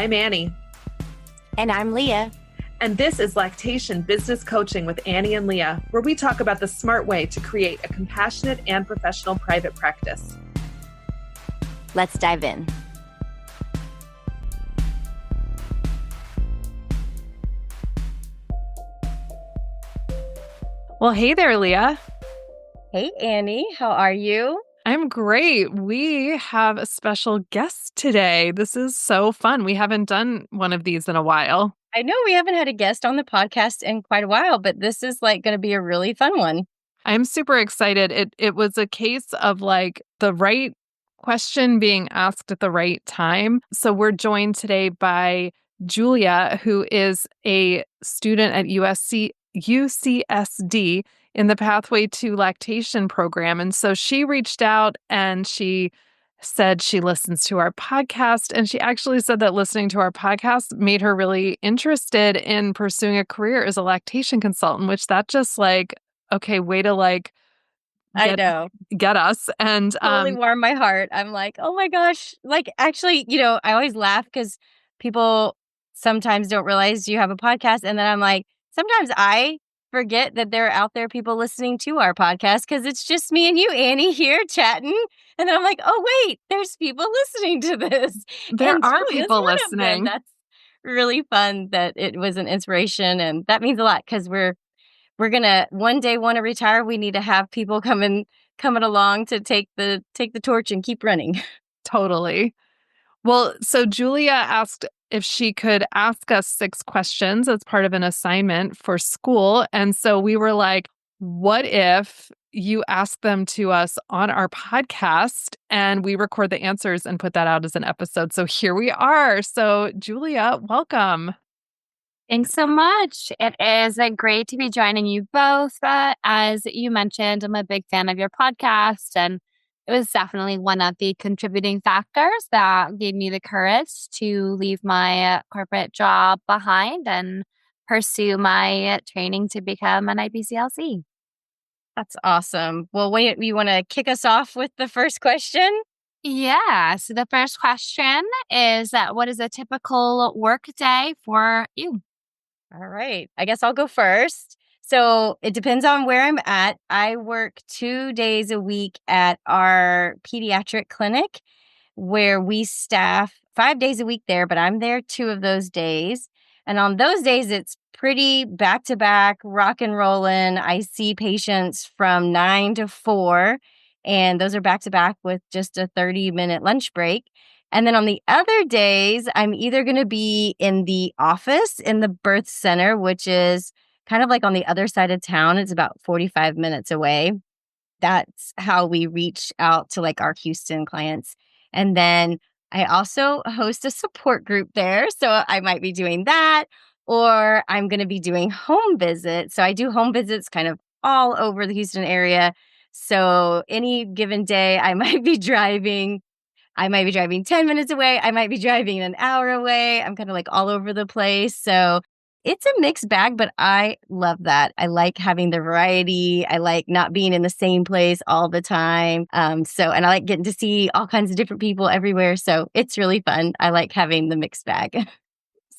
I'm Annie. And I'm Leah. And this is Lactation Business Coaching with Annie and Leah, where we talk about the smart way to create a compassionate and professional private practice. Let's dive in. Well, hey there, Leah. Hey, Annie. How are you? I'm great. We have a special guest today. This is so fun. We haven't done one of these in a while. I know we haven't had a guest on the podcast in quite a while, but this is going to be a really fun one. I'm super excited. It was a case of the right question being asked at the right time. So we're joined today by Julia, who is a student at UCSD in the Pathway to Lactation program. And so she reached out and she said she listens to our podcast. And she actually said that listening to our podcast made her really interested in pursuing a career as a lactation consultant, which that just okay, way to I know. get us. And totally warmed my heart. I'm like, oh my gosh. Actually, I always laugh because people sometimes don't realize you have a podcast. And then I'm like, sometimes I forget that there are out there people listening to our podcast because it's just me and you, Annie, here chatting. And then I'm like, oh, wait, there's people listening to this. There and are Julia's people one of them. listening. That's really fun that it was an inspiration. And that means a lot because we're going to one day want to retire. We need to have people coming along to take the torch and keep running. Totally. Well, so Julia asked if she could ask us 6 questions as part of an assignment for school. And so we were like, what if you ask them to us on our podcast and we record the answers and put that out as an episode? So here we are. So Julia, welcome. Thanks so much. It is great to be joining you both. As you mentioned, I'm a big fan of your podcast, and it was definitely one of the contributing factors that gave me the courage to leave my corporate job behind and pursue my training to become an IBCLC. That's awesome. Well, you want to kick us off with the first question? Yeah. So the first question is what is a typical work day for you? All right. I guess I'll go first. So it depends on where I'm at. I work 2 days a week at our pediatric clinic where we staff 5 days a week there, but I'm there 2 of those days. And on those days, it's pretty back to back, rock and rolling. I see patients from 9 to 4, and those are back to back with just a 30-minute lunch break. And then on the other days, I'm either going to be in the office in the birth center, which is kind of on the other side of town. It's about 45 minutes away. That's how we reach out to our Houston clients. And then I also host a support group there. So I might be doing that, or I'm going to be doing home visits. So I do home visits kind of all over the Houston area. So any given day, I might be driving 10 minutes away. I might be driving an hour away. I'm kind of all over the place. So it's a mixed bag, but I love that. I like having the variety. I like not being in the same place all the time. And I like getting to see all kinds of different people everywhere. So it's really fun. I like having the mixed bag.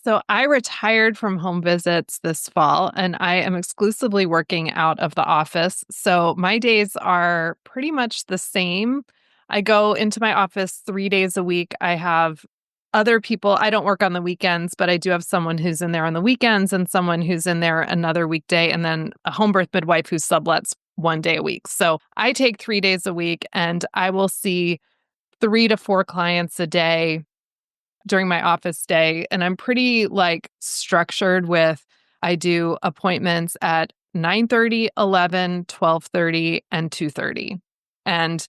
So I retired from home visits this fall and I am exclusively working out of the office. So my days are pretty much the same. I go into my office 3 days a week. I have other people. I don't work on the weekends, but I do have someone who's in there on the weekends and someone who's in there another weekday, and then a home birth midwife who sublets 1 day a week. So I take 3 days a week and I will see 3 to 4 clients a day during my office day. And I'm pretty structured with, I do appointments at 9:30, 11, 12:30, and 2:30. And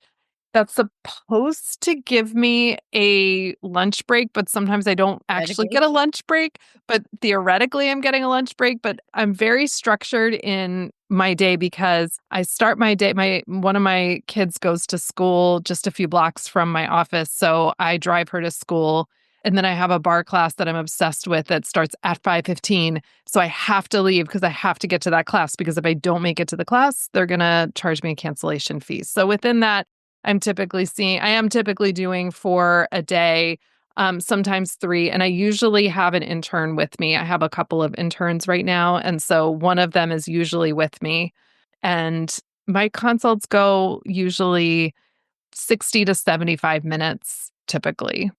that's supposed to give me a lunch break, but sometimes I don't actually get a lunch break. But theoretically, I'm getting a lunch break. But I'm very structured in my day because I start my day. One of my kids goes to school just a few blocks from my office, so I drive her to school. And then I have a bar class that I'm obsessed with that starts at 5:15. So I have to leave because I have to get to that class, because if I don't make it to the class, they're going to charge me a cancellation fee. So within that, I am typically doing for a day sometimes 3. And I usually have an intern with me. I have a couple of interns right now. And so one of them is usually with me. And my consults go usually 60 to 75 minutes typically.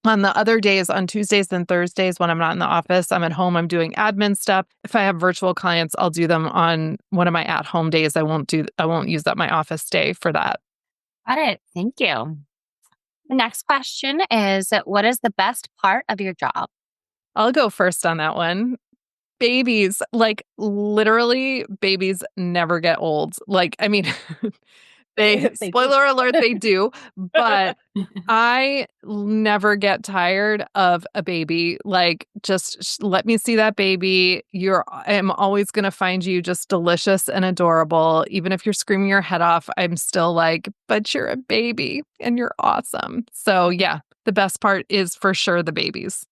On the other days, on Tuesdays and Thursdays, when I'm not in the office, I'm at home, I'm doing admin stuff. If I have virtual clients, I'll do them on one of my at-home days. I won't use up my office day for that. Got it. Thank you. The next question is, what is the best part of your job? I'll go first on that one. Babies, like literally, babies never get old. Like, I mean, They do. spoiler alert, they do, but I never get tired of a baby. Like, just let me see that baby. I'm always going to find you just delicious and adorable. Even if you're screaming your head off, I'm still like, but you're a baby and you're awesome. So, yeah, the best part is for sure the babies.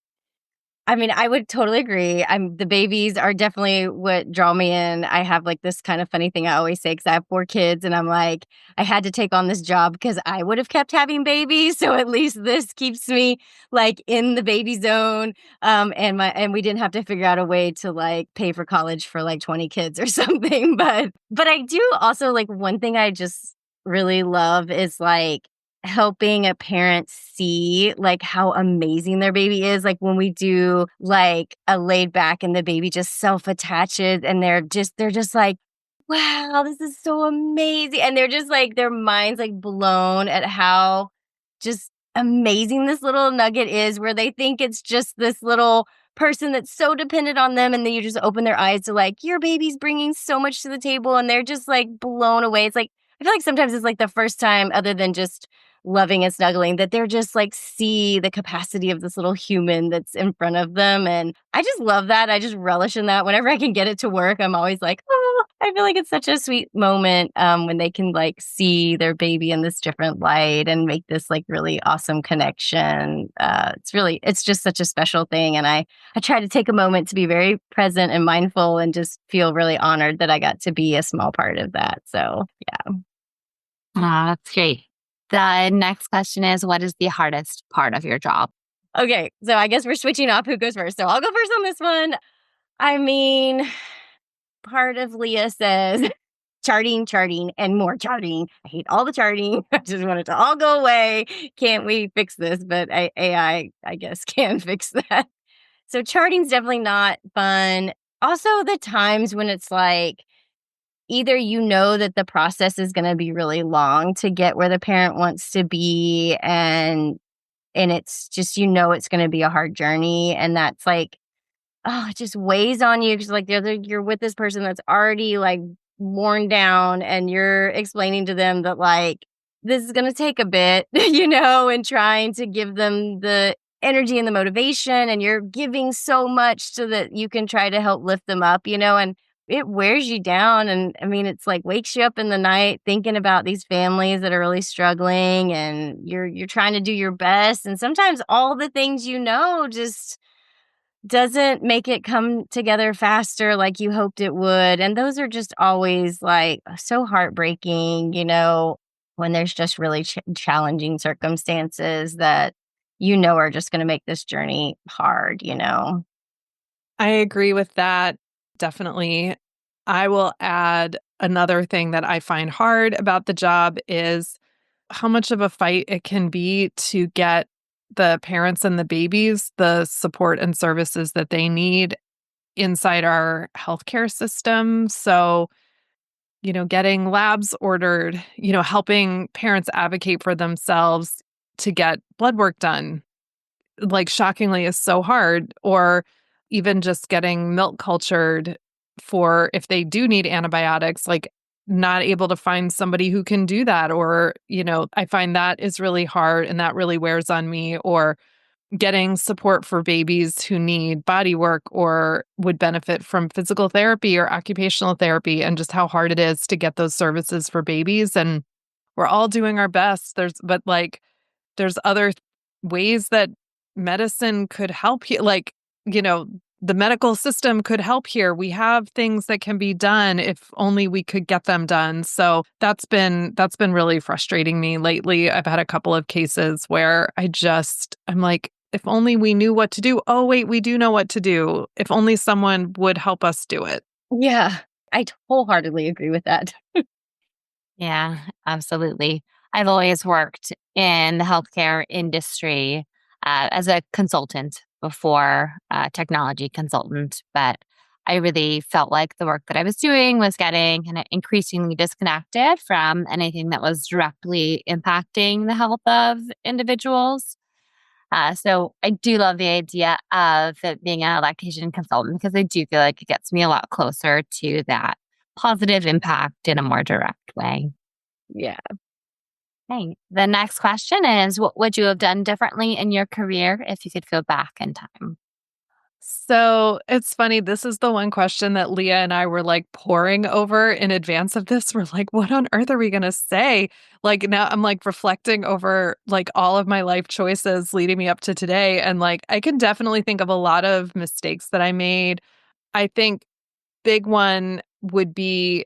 I mean, I would totally agree. The babies are definitely what draw me in. I have like this kind of funny thing I always say because I have 4 kids, and I'm like, I had to take on this job because I would have kept having babies. So at least this keeps me like in the baby zone. And we didn't have to figure out a way to like pay for college for like 20 kids or something. But I do also like one thing I just really love is like helping a parent see like how amazing their baby is. Like when we do like a laid back and the baby just self attaches and they're just like, wow, this is so amazing. And they're just like, their minds like blown at how just amazing this little nugget is, where they think it's just this little person that's so dependent on them. And then you just open their eyes to like, your baby's bringing so much to the table, and they're just like blown away. It's like, I feel like sometimes it's like the first time, other than just loving and snuggling, that they're just like see the capacity of this little human that's in front of them. And I just love that. I just relish in that. Whenever I can get it to work, I'm always like, oh, I feel like it's such a sweet moment when they can like see their baby in this different light and make this like really awesome connection. It's just such a special thing. And I try to take a moment to be very present and mindful and just feel really honored that I got to be a small part of that. So yeah. That's great. The next question is, what is the hardest part of your job? Okay, so I guess we're switching off who goes first. So I'll go first on this one. I mean, part of Leah says charting, and more charting. I hate all the charting. I just want it to all go away. Can't we fix this? But AI, I guess, can fix that. So charting's definitely not fun. Also, the times when it's like, either you know that the process is going to be really long to get where the parent wants to be, and it's just, you know, it's going to be a hard journey, and that's like, oh, it just weighs on you because like you're with this person that's already like worn down, and you're explaining to them that like this is going to take a bit, you know, and trying to give them the energy and the motivation, and you're giving so much so that you can try to help lift them up, you know, and it wears you down. And I mean, it's like wakes you up in the night thinking about these families that are really struggling, and you're trying to do your best, and sometimes all the things, you know, just doesn't make it come together faster like you hoped it would. And those are just always like so heartbreaking, you know, when there's just really challenging circumstances that, you know, are just going to make this journey hard, you know. I agree with that. Definitely. I will add another thing that I find hard about the job is how much of a fight it can be to get the parents and the babies the support and services that they need inside our healthcare system. So, you know, getting labs ordered, you know, helping parents advocate for themselves to get blood work done, like shockingly is so hard. Or even just getting milk cultured for if they do need antibiotics, like not able to find somebody who can do that. Or, you know, I find that is really hard and that really wears on me. Or getting support for babies who need body work or would benefit from physical therapy or occupational therapy, and just how hard it is to get those services for babies. And we're all doing our best. There's other ways that medicine could help you. Like, you know, the medical system could help here. We have things that can be done if only we could get them done. So that's been really frustrating me lately. I've had a couple of cases where I'm like, if only we knew what to do. Oh, wait, we do know what to do. If only someone would help us do it. Yeah, I wholeheartedly agree with that. Yeah, absolutely. I've always worked in the healthcare industry as a consultant before, technology consultant, but I really felt like the work that I was doing was getting kind of increasingly disconnected from anything that was directly impacting the health of individuals. So I do love the idea of it being a lactation consultant because I do feel like it gets me a lot closer to that positive impact in a more direct way. Yeah. Okay. The next question is, what would you have done differently in your career if you could go back in time? So it's funny. This is the one question that Leah and I were like poring over in advance of this. We're like, what on earth are we going to say? Like now I'm like reflecting over like all of my life choices leading me up to today. And like I can definitely think of a lot of mistakes that I made. I think big one would be,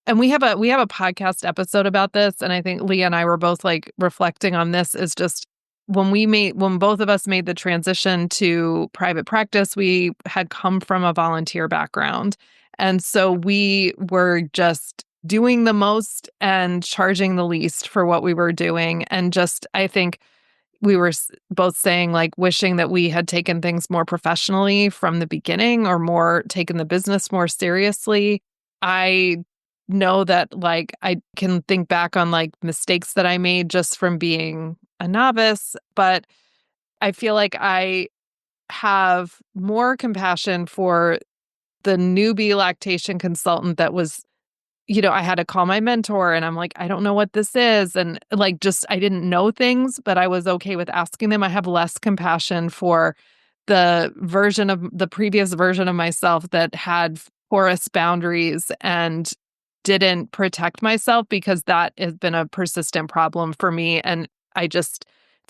and we have a podcast episode about this, and I think Leah and I were both like reflecting on this, is just when both of us made the transition to private practice, we had come from a volunteer background. And so we were just doing the most and charging the least for what we were doing. And just I think we were both saying like wishing that we had taken things more professionally from the beginning, or more taken the business more seriously. I know that like I can think back on like mistakes that I made just from being a novice, but I feel like I have more compassion for the newbie lactation consultant that was, I had to call my mentor and I'm like, I don't know what this is. And like, just, I didn't know things, but I was okay with asking them. I have less compassion for the previous version of myself that had porous boundaries and didn't protect myself, because that has been a persistent problem for me. And it's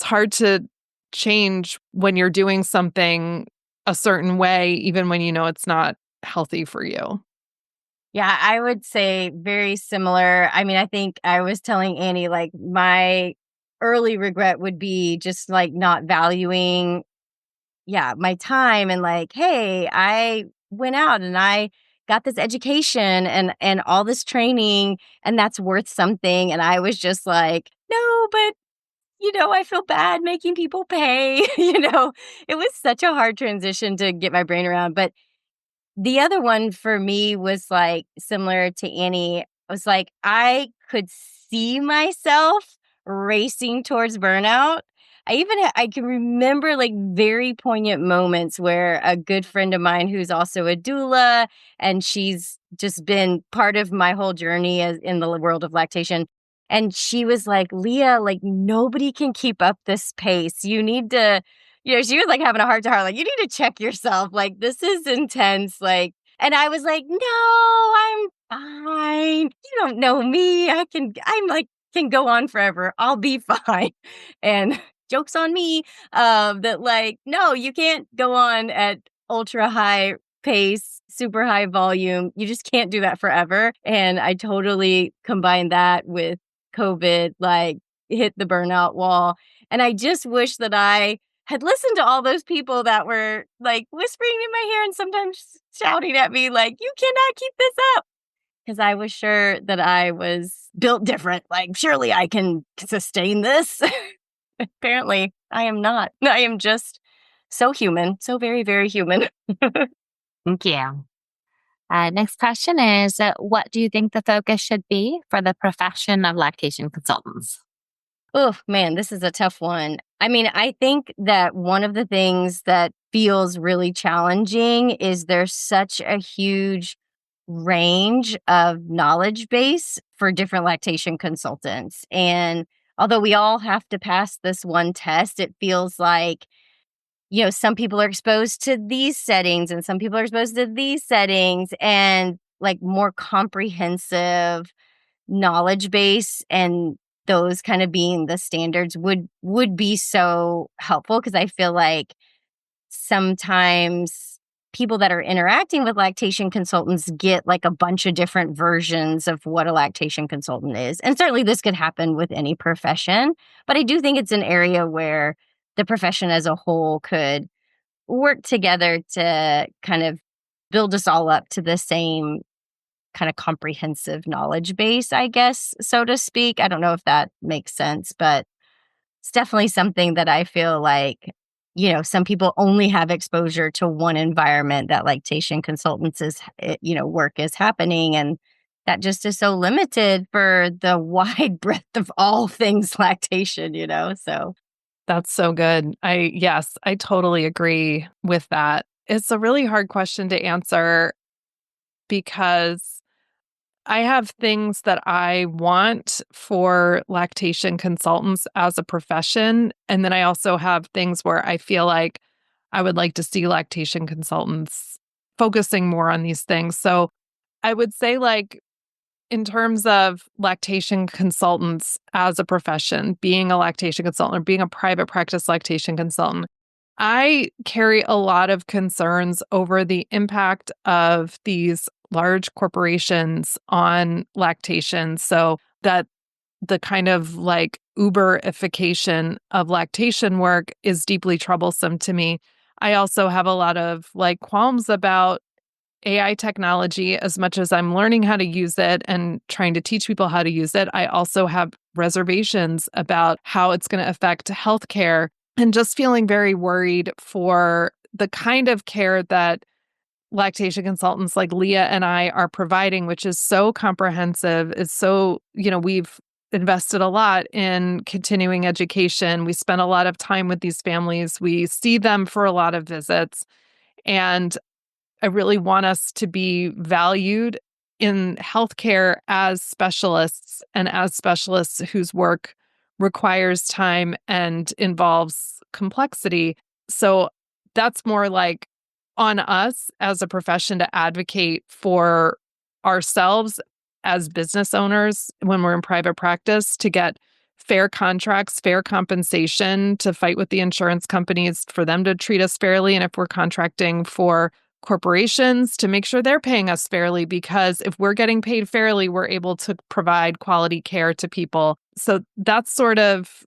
hard to change when you're doing something a certain way, even when you know it's not healthy for you. Yeah, I would say very similar. I mean, I think I was telling Annie, like, my early regret would be just like not valuing, yeah, my time and like, hey, I went out and I got this education and all this training and that's worth something. And I was just like, no, but I feel bad making people pay. It was such a hard transition to get my brain around. But the other one for me was, like, similar to Annie. I was like, I could see myself racing towards burnout. I can remember, like, very poignant moments where a good friend of mine who's also a doula, and she's just been part of my whole journey as in the world of lactation, and she was like, "Leah, like, nobody can keep up this pace. You need to." She was, like, having a heart to heart, like, "You need to check yourself, like, this is intense," like, and I was like, "No, I'm fine. You don't know me. can go on forever. I'll be fine." And joke's on me, that, like, no, you can't go on at ultra high pace, super high volume. You just can't do that forever, and I totally combined that with COVID, like, hit the burnout wall, and I just wish that I had listened to all those people that were, like, whispering in my ear and sometimes shouting at me, like, "You cannot keep this up," because I was sure that I was built different, like, "Surely I can sustain this." Apparently, I am not. I am just so human, so very, very human. Thank you. Next question is, what do you think the focus should be for the profession of lactation consultants? Oh, man, this is a tough one. I mean, I think that one of the things that feels really challenging is there's such a huge range of knowledge base for different lactation consultants. And although we all have to pass this one test, it feels like, some people are exposed to these settings and some people are exposed to these settings, and like more comprehensive knowledge base and those kind of being the standards would be so helpful, because I feel like sometimes people that are interacting with lactation consultants get like a bunch of different versions of what a lactation consultant is. And certainly this could happen with any profession, but I do think it's an area where the profession as a whole could work together to kind of build us all up to the same kind of comprehensive knowledge base, I guess, so to speak. I don't know if that makes sense, but it's definitely something that I feel like, some people only have exposure to one environment that lactation consultants work is happening. And that just is so limited for the wide breadth of all things lactation. So That's so good. Yes, I totally agree with that. It's a really hard question to answer because I have things that I want for lactation consultants as a profession. And then I also have things where I feel like I would like to see lactation consultants focusing more on these things. So I would say, like, in terms of lactation consultants as a profession, being a lactation consultant or being a private practice lactation consultant, I carry a lot of concerns over the impact of these large corporations on lactation. So that the kind of like Uberification of lactation work is deeply troublesome to me. I also have a lot of like qualms about AI technology. As much as I'm learning how to use it and trying to teach people how to use it, I also have reservations about how it's going to affect healthcare and just feeling very worried for the kind of care that lactation consultants like Leah and I are providing, which is so comprehensive. It's so, we've invested a lot in continuing education. We spend a lot of time with these families. We see them for a lot of visits. And I really want us to be valued in healthcare as specialists and as specialists whose work requires time and involves complexity. So that's more like on us as a profession to advocate for ourselves as business owners when we're in private practice to get fair contracts, fair compensation, to fight with the insurance companies for them to treat us fairly. And if we're contracting for corporations, to make sure they're paying us fairly, because if we're getting paid fairly, we're able to provide quality care to people. So that's sort of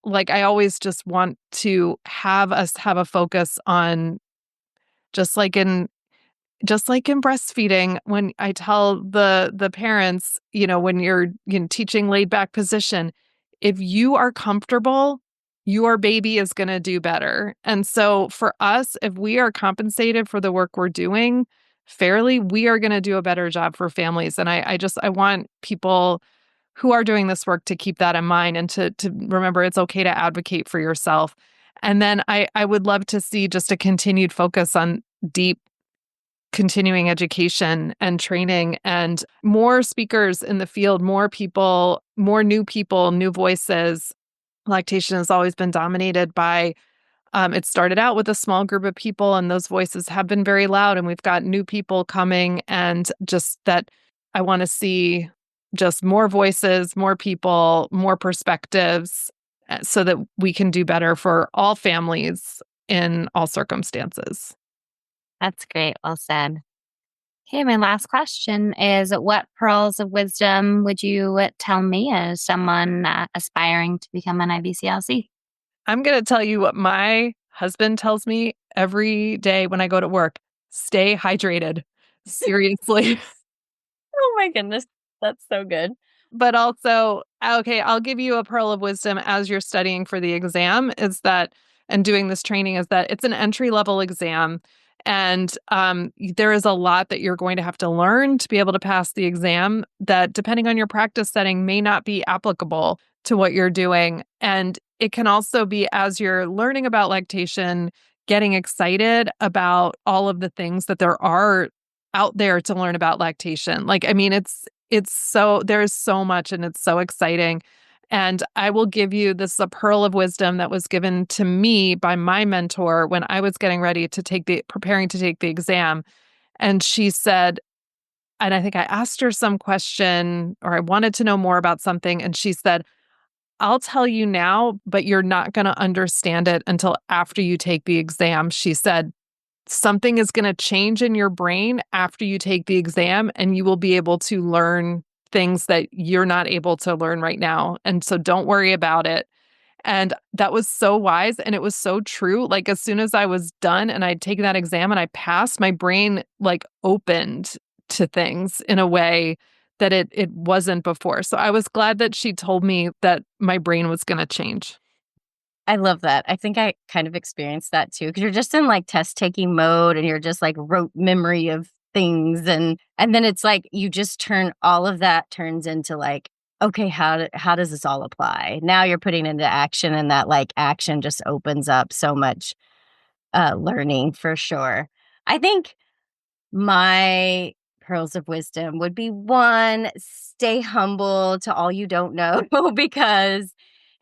like, I always just want to have us have a focus on, just like in breastfeeding, when I tell the parents, when you're teaching laid back position, if you are comfortable, your baby is going to do better. And so for us, if we are compensated for the work we're doing fairly, we are going to do a better job for families. And I want people who are doing this work to keep that in mind and to remember it's okay to advocate for yourself. And then I would love to see just a continued focus on deep continuing education and training and more speakers in the field, more people, more new people, new voices. Lactation has always been dominated by, it started out with a small group of people, and those voices have been very loud, and we've got new people coming, and just that I want to see just more voices, more people, more perspectives, so that we can do better for all families in all circumstances. That's great. Well said. Okay, my last question is, what pearls of wisdom would you tell me as someone aspiring to become an IBCLC? I'm going to tell you what my husband tells me every day when I go to work. Stay hydrated. Seriously. oh my goodness, that's so good. But also, okay, I'll give you a pearl of wisdom as you're studying for the exam and doing this training, is that it's an entry-level exam. And there is a lot that you're going to have to learn to be able to pass the exam that, depending on your practice setting, may not be applicable to what you're doing. And it can also be, as you're learning about lactation, getting excited about all of the things that there are out there to learn about lactation. Like, I mean, there's so much, and it's so exciting. And I will give you, this is a pearl of wisdom that was given to me by my mentor when I was getting ready to preparing to take the exam. And she said, and I think I asked her some question, or I wanted to know more about something. And she said, I'll tell you now, but you're not going to understand it until after you take the exam. She said, something is going to change in your brain after you take the exam, and you will be able to learn things that you're not able to learn right now. And so don't worry about it. And that was so wise. And it was so true. Like, as soon as I was done and I'd taken that exam and I passed, my brain like opened to things in a way that it wasn't before. So I was glad that she told me that my brain was going to change. I love that. I think I kind of experienced that too, because you're just in like test taking mode and you're just like rote memory of things. And then it's like you just turn all of that turns into like, okay, how does this all apply? Now you're putting into action, and that like action just opens up so much learning for sure. I think my pearls of wisdom would be one, stay humble to all you don't know because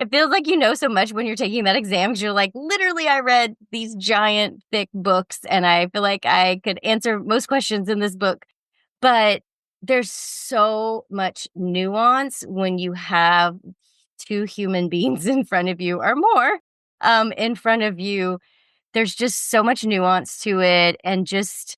it feels like you know so much when you're taking that exam because you're like, literally, I read these giant, thick books and I feel like I could answer most questions in this book. But there's so much nuance when you have two human beings in front of you or more in front of you. There's just so much nuance to it, and just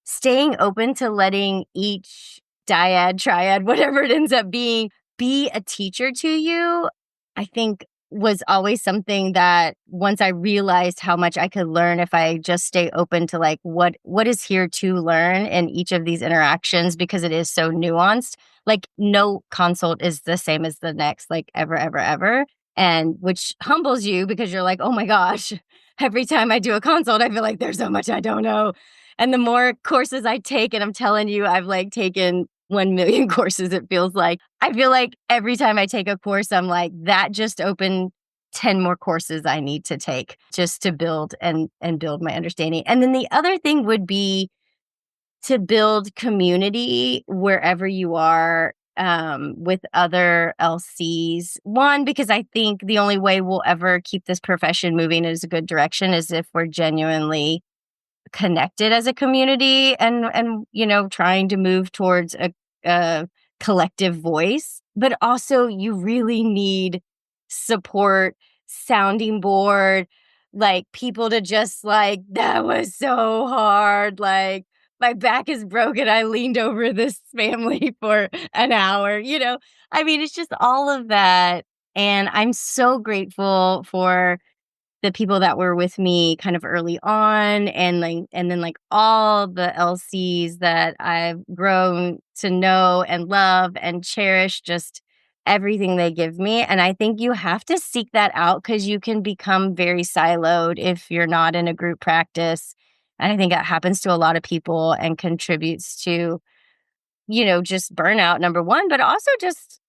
staying open to letting each dyad, triad, whatever it ends up being, be a teacher to you, I think was always something that once I realized how much I could learn if I just stay open to like what is here to learn in each of these interactions, because it is so nuanced. Like no consult is the same as the next, like ever, ever, ever. And which humbles you because you're like, oh my gosh, every time I do a consult, I feel like there's so much I don't know. And the more courses I take, and I'm telling you, I've like taken 1 million courses, it feels like. I feel like every time I take a course, I'm like, that just opened 10 more courses I need to take just to build and build my understanding. And then the other thing would be to build community wherever you are with other LCs. One, because I think the only way we'll ever keep this profession moving in a good direction is if we're genuinely connected as a community and you know, trying to move towards a collective voice. But also you really need support, sounding board, like people to just like, that was so hard, like my back is broken, I leaned over this family for an hour, you know. I mean, it's just all of that. And I'm so grateful for the people that were with me kind of early on, and then like all the LCs that I've grown to know and love and cherish, just everything they give me. And I think you have to seek that out because you can become very siloed if you're not in a group practice. And I think that happens to a lot of people and contributes to, you know, just burnout, number one, but also just,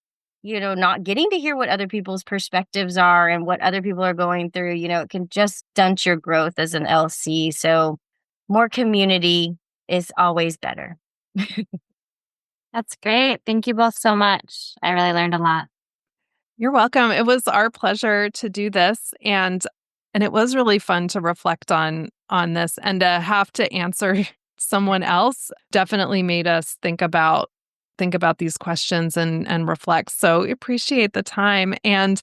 you know, not getting to hear what other people's perspectives are and what other people are going through. You know, it can just stunt your growth as an LC. So more community is always better. That's great. Thank you both so much. I really learned a lot. You're welcome. It was our pleasure to do this, and it was really fun to reflect on this, and to have to answer someone else definitely made us think about these questions and reflect. So appreciate the time. And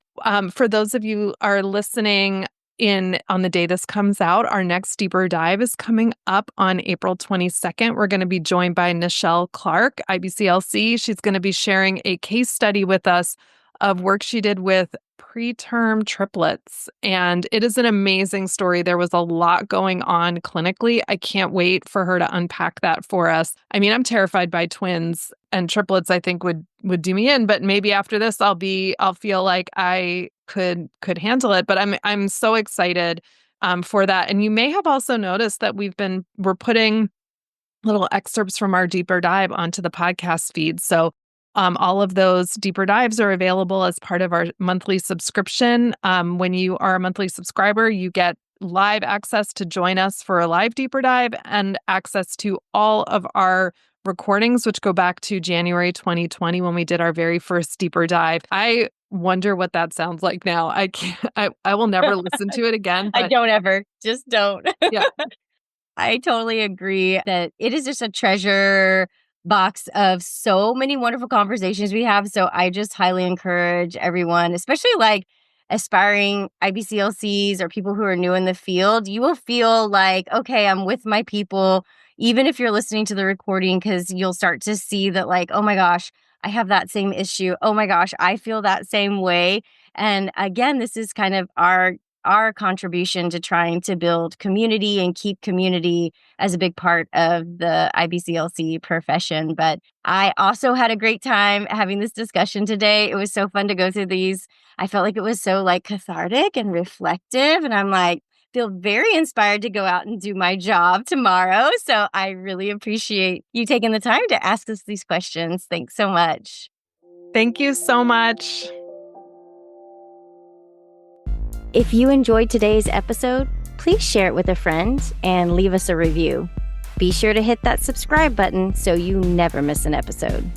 for those of you who are listening in on the day this comes out, our next deeper dive is coming up on April 22nd. We're going to be joined by Nichelle Clark, IBCLC. She's going to be sharing a case study with us of work she did with preterm triplets. And it is an amazing story. There was a lot going on clinically. I can't wait for her to unpack that for us. I mean, I'm terrified by twins, and triplets I think would do me in, but maybe after this I'll feel like I could handle it. But I'm so excited for that. And you may have also noticed that we're putting little excerpts from our deeper dive onto the podcast feed. So all of those deeper dives are available as part of our monthly subscription. When you are a monthly subscriber, you get live access to join us for a live deeper dive and access to all of our recordings, which go back to January 2020 when we did our very first deeper dive. I wonder what that sounds like now. I can't, I will never listen to it again. I But don't ever. Just don't. yeah, I totally agree that it is just a treasure box of so many wonderful conversations we have. So I just highly encourage everyone, especially like aspiring IBCLCs or people who are new in the field, you will feel like, okay, I'm with my people, even if you're listening to the recording, because you'll start to see that like, oh my gosh, I have that same issue. Oh my gosh, I feel that same way. And again, this is kind of our contribution to trying to build community and keep community as a big part of the IBCLC profession. But I also had a great time having this discussion today. It was so fun to go through these. I felt like it was so like cathartic and reflective. And I'm like, feel very inspired to go out and do my job tomorrow. So I really appreciate you taking the time to ask us these questions. Thanks so much. Thank you so much. If you enjoyed today's episode, please share it with a friend and leave us a review. Be sure to hit that subscribe button so you never miss an episode.